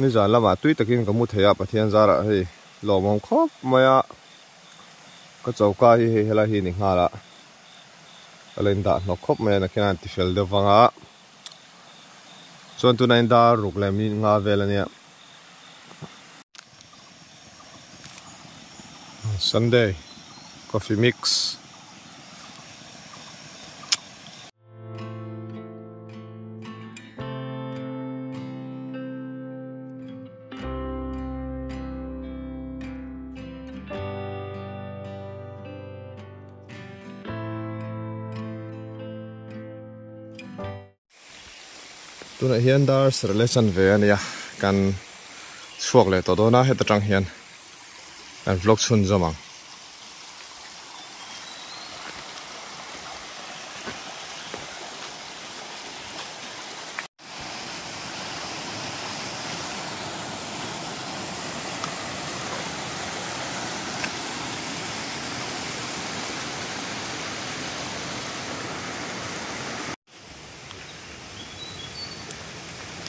นี่จานละมาตุ้ยตะกินกับมุทยาปะเทียนจาระเฮ้ยหล่อมองครบมาอะก็เจ้าก้าเฮ้ยละหินิงาละอะไรนั่นนกครบมานักนันติเฟลเดฟังอ่ะส่วนตัวนั้นดารุกเลมิงาเวลเนี่ย Sunday coffee mixตัวนั้นเฮียนดาร์สเรเลชันเวเนี่ยกันช่วงเลยตัวน่าเฮตจังเฮียนกันฟล็อกชุนจมัง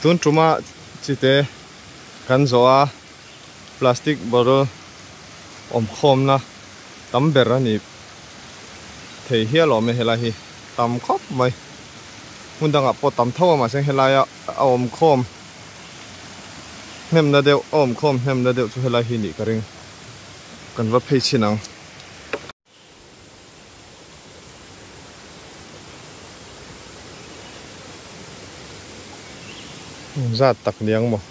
ตุนจุมาจิเตกันโซอาพลาสติกบอลอมคมนะตั้มเบรนี่เทียเฮียหล่อไม่เฮลาฮีตั้มครบไหมมันดังอ่ะพอตั้มเท่ามาเส้นเฮลายะเอาอมคมเฮมนาเดียวอมคมเฮมนาเดียวสุเฮลาฮีนี่กระริงกันว่าเพชินังจัดตักเลี้ยงมั้ง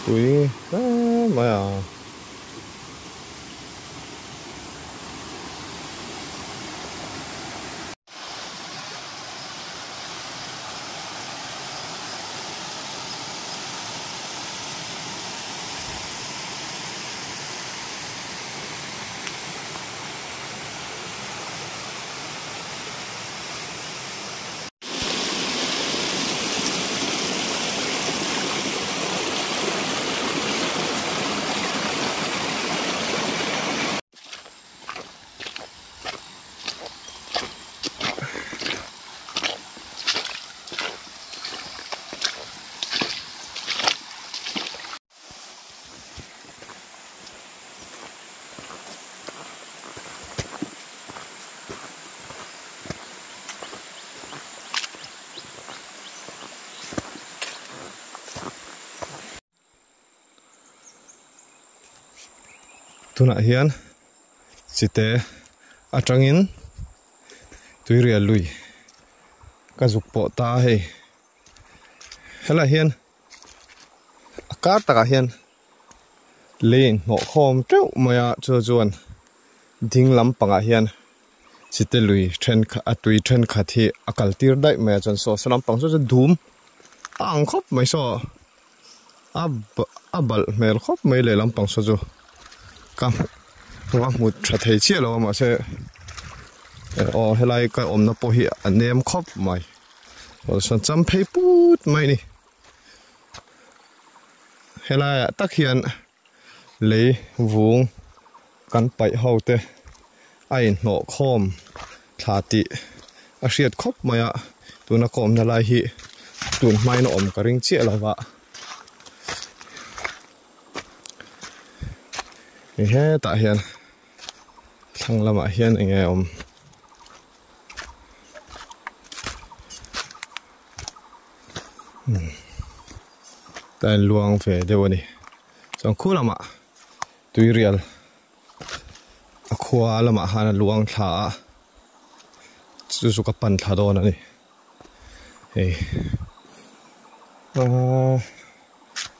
อุ้ยมาอ่ะตัวน่ะเฮียนสิเตอาจังอินตุยเรียลุยกระจุกปอตาเฮเฮล่ะเฮียนอากาศตะเฮียนเล่นหัวคอมเจ้ามาจวนดิ้งลำปังเฮียนสิเตลุยเทรนตุยเทรนขัดที่อากาศตีร์ได้มาจนโซ่สลัมปังโซ่จะดูมปังครบไม่โซ่อับบลเมลครบไม่เลยลำปังโซ่จูกัว่าหมดชัดเจนแล้วมาเช่เฮลัยก็อมนับพอฮีอันเนมครบไหมส่วนจำเพย์พูดไหมนี่เฮลัยตักเฮียนเลยวุ้งกันไปเฮาเตไอหนอคอมชาติอาเซียดครบไหมอะตัวนักคอมนั่นไรฮีตัวไม่นอมกระริงเชี่ยแล้ววะเฮ้ตาเฮียนทั้งละมาเฮียนยังไงแต่ลวงเฟเดวนี่สองคู่ละมาตุยเรียลขวาละมาหาลวงขาสุกปันขาโดนนี่เฮ้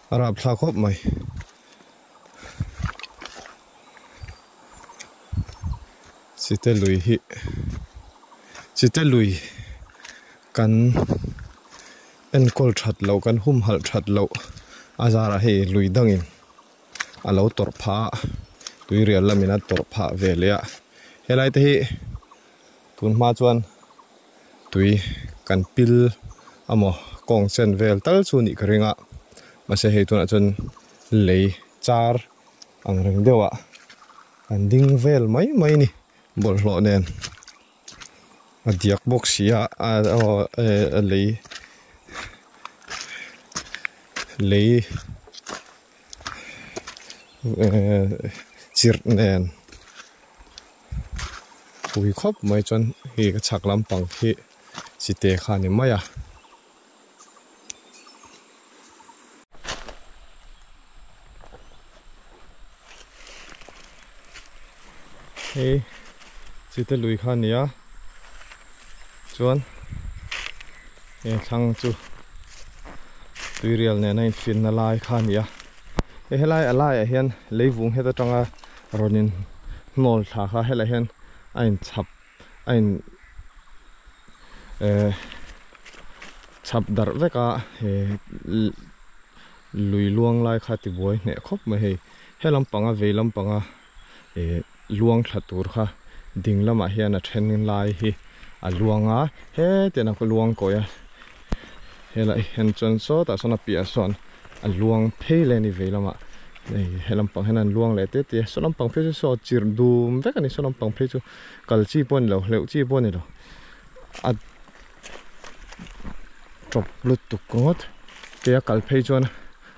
อารับทาครบไหมสิเตลุยฮิสิเตลุยกันเอ็นกอลชัดเรากันหุ่มหัลชัดเราอาจาระเฮลุยดังอินอาเราตรพาตุยเรียลละมินัดตรพาเวลียเฮลัยที่ tun ma chuan tui kan pil amo kong chen vel tal chu ni ka ringa ma se hei tuna chun lei char ang reng dewa an ding vel mai mai ni bol hlo nen a diak box sia a lei chir nen pui khop mai chon hi ka chak lampang hi si te kha ni maya hey si te lui kha nia chuan e thang chu tui rial ne nai fin na lai kha nia e helai alai a hian leivung heta tanga ronin nol tha kha hela hian ein chap ein chap dar veka he lui luang lai kha ti boy ne khop ma he helam panga velam panga luang thatur kha ding lama hian a thenin lai hi a luanga he tena ko luang ko ya hela hen chon so ta sona pia son a luang phele ni velama nei helam pang henan luang le te sonam pang phe so chir dum vek ani sonam pang phe chu kal chi pon lo hleu chi pon ni lo a top lut tu kot ke kal phe chuan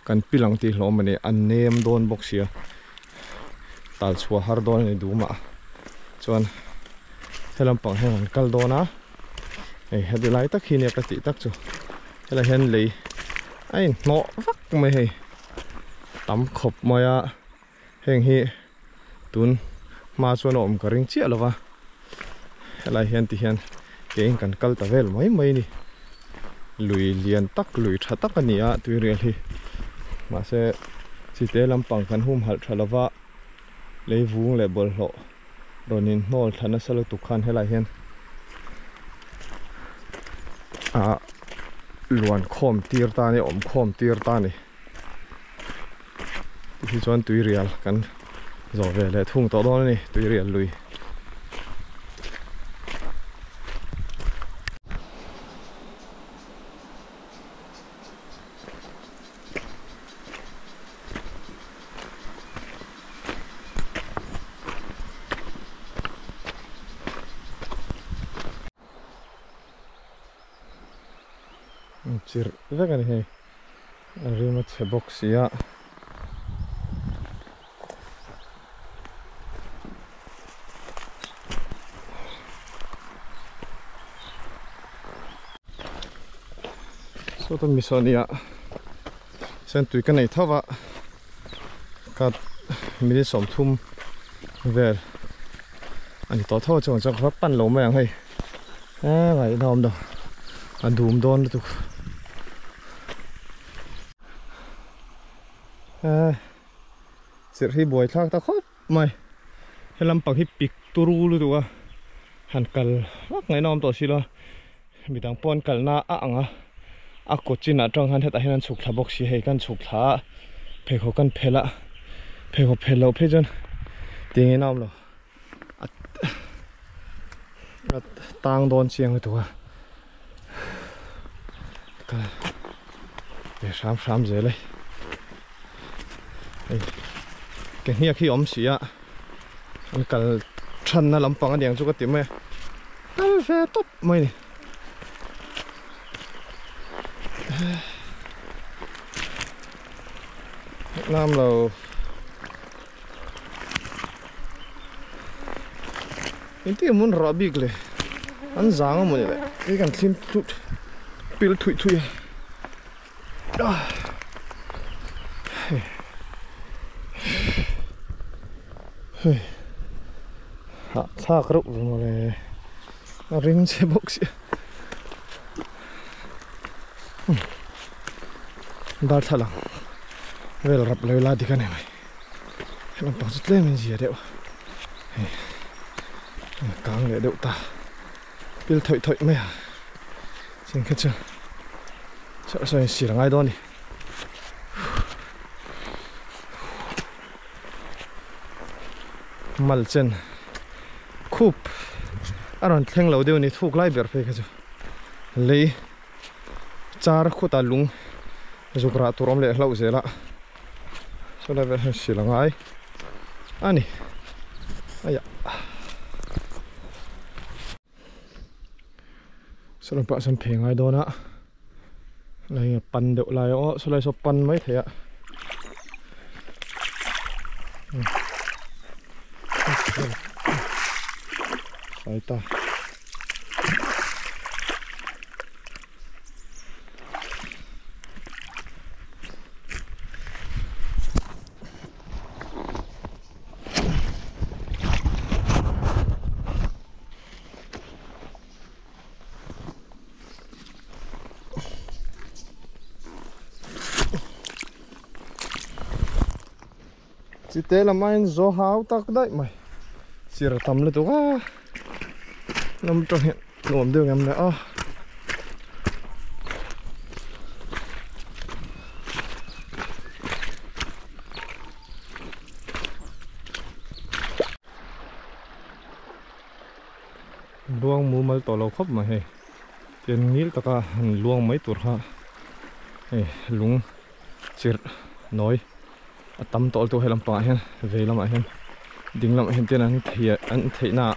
kan pilang ti hlom ani an nem don box sia tal chua har don ni duma chuan helam pang henan kal dona ei hedi lai tak hi ne ka ti tak chu hela hen lei ai no vak mai hei tam khop maya heng hi tun ma chuan om ka ring chia lova hela hian ti hian ke in kan kal ta vel mai mai ni lui lian tak lui tha tak ania tui rial hi ma se chi te lampang kan hum hal thalova leivung le bol hlo ronin nol thana salu tu khan hela hian a luan khom tir ta ni om khom tir ta ni hi chuan tui rial kan zo ve le thung to don ni tui rial lui chir vek ani hei rima che box ya so to misonia sen tui ka nei thawa ka mini som thum vel ani to thawa chong chong kha pan lo ma yang hei a ngai nom do an dum don tu sir hi boy thak ta khop mai helam pang hi pik turu lu tu a han kal wak ngai nom to sila midang pon kal na a anga a kochina tang han heta hian chuk thla box hi hei kan chuk thla phe kho kan phela phe kho phelo phe jon tingi nom lo at tang don chiang tu a ka be sam je le cái này khi ốm xí á anh cần chân nó làm bằng điện cho cái tiếng mày nó phải tốt mày làm là những cái muốn rõ bigเลยanh giang mà vậy cái cần thêm chút pil thui thui hạ xa cái rụng rồi này nó ring xe box đào thà lăng về là rập lấy la đi cái này mày làm bằng chút lên mình gì đấy càng để đậu ta pil thổi thổi mày à xin cái chưa sợ sao xì là ngay đó đi mal chen khup aron thleng lo deu ni thuk lai ber fe kha chu lei char khuta lung zukra turom le hlau zela so la ver silangai ani aya so la pa sam phengai dona lai pan deuh lai o so lai so pan mai thea sai ta chỉ té là mai gió háo tắc đấy mày chỉ là tầm lên tụi á nằm trong hiện nổm đường em nữa luang mu mal tổ lầu khóc mà hè tiền nghĩ tao cả luang mấy tuổi ha lúng chир nói tắm tol tu helam pa hen ve lam a hen ding lam hen ten an thei na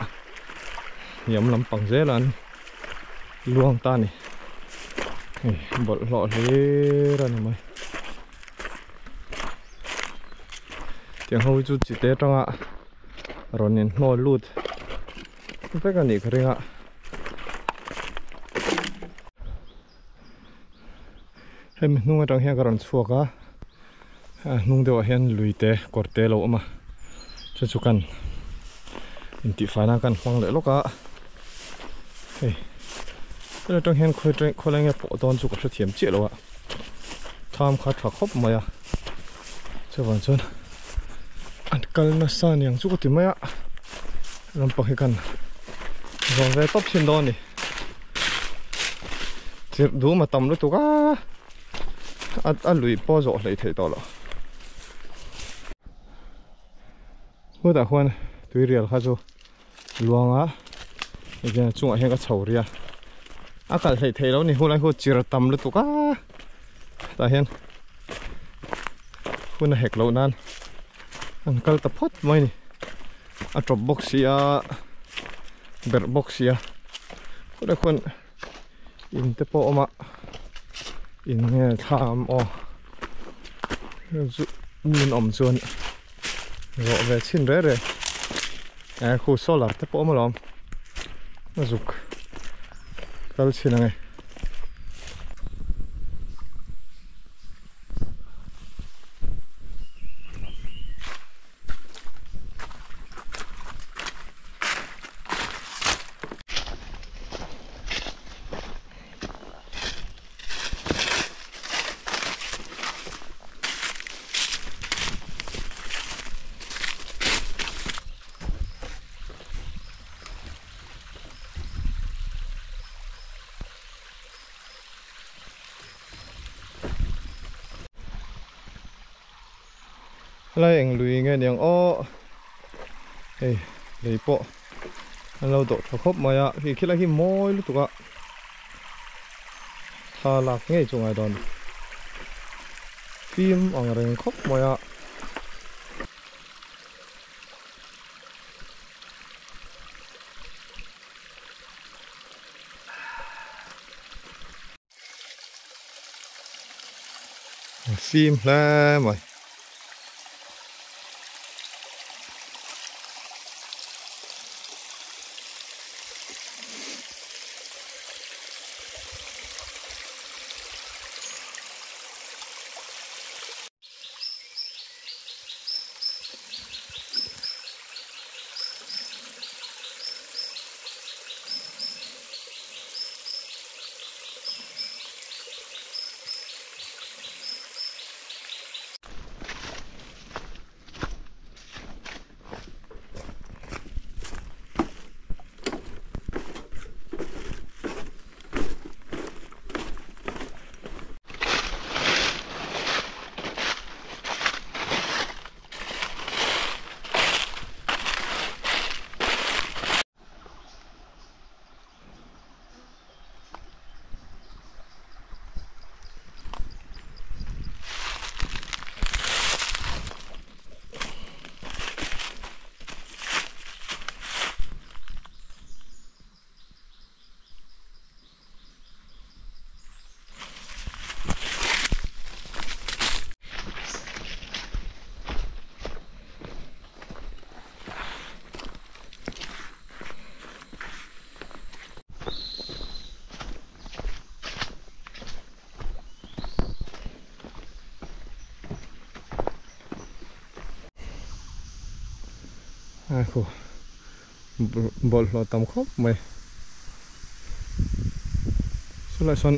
yam lam pang ze lan luang ta ni bol lo le ra ni mai tiang ho chu chi te tanga ronin no lut pe ka ni khringa hem nunga tang he karon chuaka nung deuh hian luite korte lo ama chu kan inti fana kan hmang le loka hei la tang hian kholenga po don chu ka thiam che lo a tham kha thak khop maya chawan chon an kal na san yang chu ko ti maya lam pa he kan rong ve top sin don ni chir du ma tam lu tu ka a lui po zo hlei thei to lo hua ta huan tui rial kha chu luanga igen chunga hen ka chhoria a kal thei lo ni hulai hu chir tam lu tu ka ta hian hun hek lo nan an kal ta phot mai ni a drop box ya ber box ya hula khun in te po oma in nghe tham o min om chuan ro ve chin re re khu solar te po ma lom na zuk kal chin ngai lai anh lùi nghe tiếng o hey lấy bộ anh lâu độ thọ khóc mà thì khi lại khi môi lúc tụi ạ thà lạc nghe chung ai đòn phim ở rừng khóc mà phim là mày ai khổ bột lò tầm khóc mày số lại son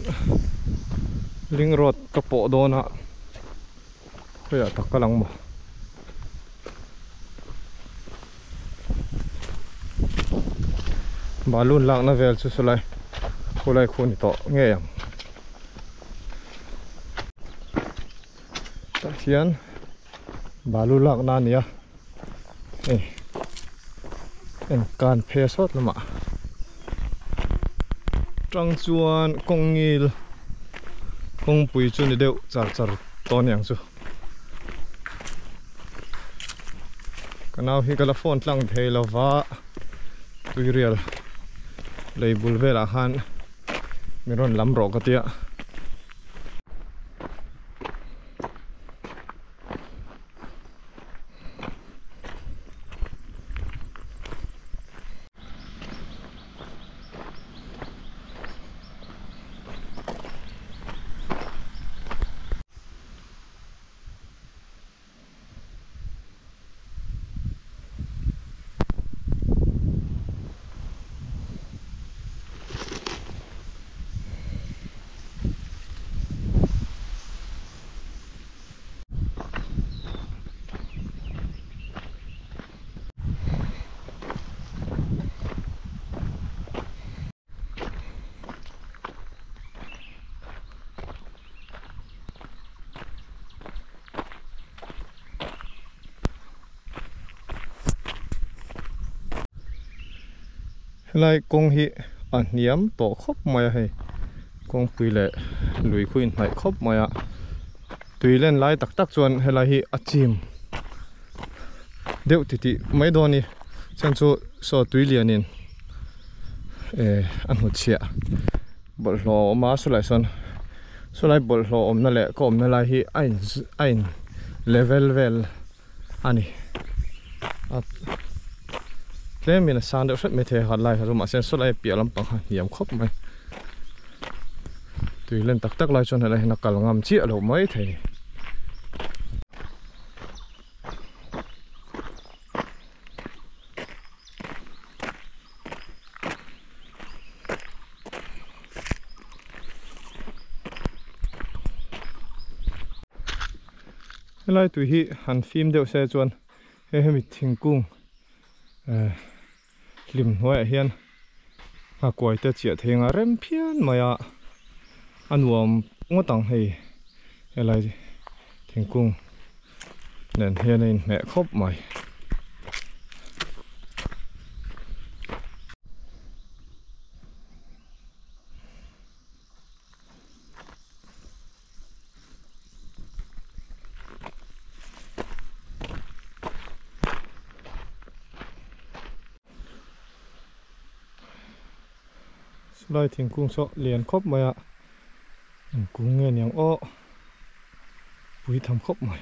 linh rọt các bộ đồ nọ bây giờ tắc cái lăng mà bà luôn lặng nó về cho số lại cô lại khuôn to nghe em ta hiền bà luôn lặng nan nhá em can phê sót lắm ạ trăng chuan công ngil công bùi chuan đi đều char char to nhàng chu cái nào hi cái là phone lăng thề là vá tui real lấy bul về là han mình còn lắm rõ cái tia lại công hi anh niệm tổ khóc mày hay công tùy lệ lùi khuyên lại khóc mày ạ tùy lên lại tắc tắc chuan hay là hi achim đều thì mấy đôi ni xem so tùy liền nín anh hụt xịa bol lo mà số lại bol lo nó lệ có nó lại hi anh level anh thế mình sang được rất mấy thế hạt lại rồi mà xem số lại bịa lắm bằng hiểm khóc mày tùy lên tắc tắc lại cho này nó cả ngầm chia đâu mấy thế lại tùy hi hàn phim đều xe chuan he he mi thing cung lim hoi hian a koi te chia thenga rem phian maya anuam ngotang hei helai thing cung nen hianin me khop mai lại thing cung so liền khóc mày ạ cung nghe nhàng o bùi thầm khóc mày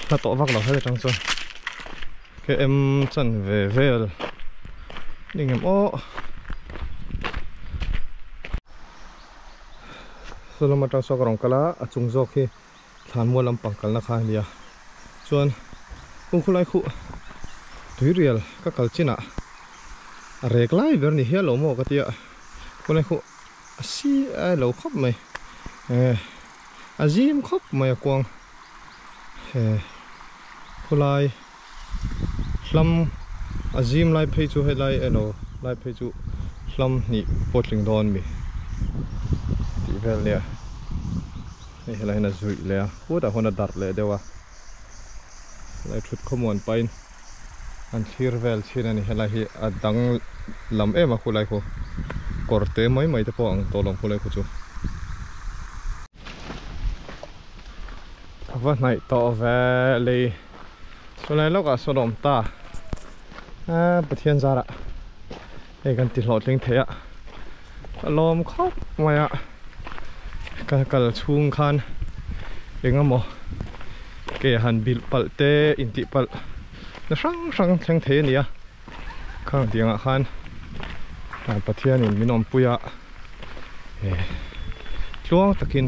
là tổ vác là hơi trong xuân cái em chân về nhưng em o solo mà trong sọc rong kala à chung gió khi than mua làm bằng kal na khai lia chuan kung khulai khu tui riel ka kal china rek lai ber ni hello mo ka tia khulai khu si ai lo khop mai azim khop mai kwang khulai lam azim lai phei chu he lai eno lai phei chu lam ni potling don mi ti vel liaนี่อะไรน่ะจุยเลยอ่ะพูดแต่คนน่ะดัดเลยเดี๋ยวว่าอะไรชุดขมวนไปอันชีร์เวลชีนั่นนี่อะไรที่ดังลำมาคุยอะไรกูกอดเตะไม่จะพออังตัวลงคุยอะไรกูจูว่าไหนต่อเวเลยส่วนไหนแล้วก็สนมตาประเทศซาระกันติดหลอดลิงเทียลมครบมาอ่ะกัลชุ่งคันยังงั้นหมอเกหันบิลปัลเตอินติปัลนะช่างแข็งเทนี่อ่ะ khang tiang khan pathian in minom puya tluang takin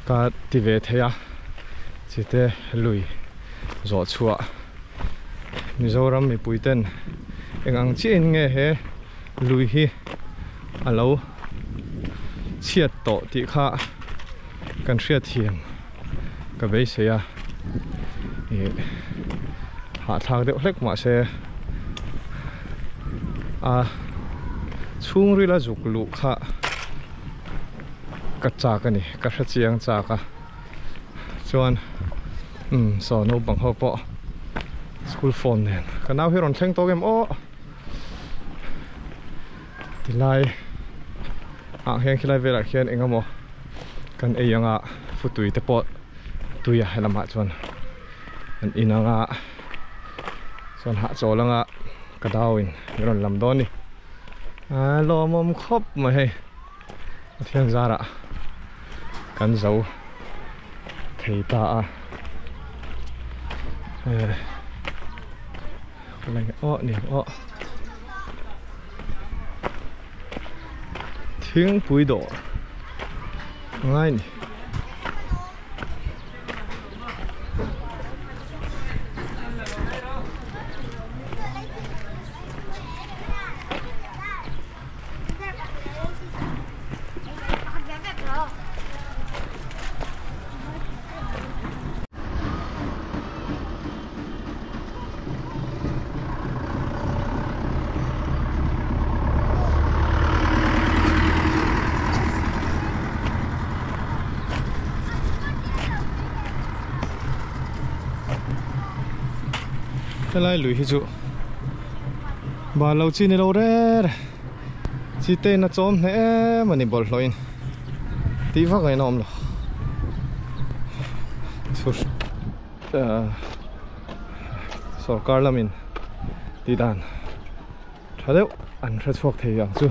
ka ti ve theya chite lui zo chua Mizoram mi puiten engang chin nge he lui hi alo chiat to ti kha kan hria thiam ka bei se ya ha thak de hlek ma se a chung ri la juk lu kha ka cha ka ni ka hra chiang cha ka chuan so no bang ho po school phone nen ka naw hiron thleng to game o tilai hian khilai vela khian engamo kan eyanga futui te po tuya helama chuan an inanga chuan ha cholanga kadawin ron lamdoni lomom khop ma he thian zara kan zo theita a lại niệm tiếng bụi đỏ ngay nè cái này lùi hi chú bà lâu chi này lâu đấy chi tên nó chôm thế mà nị bol lôi tí vác cái nôm rồi सरकार लामिन ती दान थादेव आन ट्रेसफक थे yang chu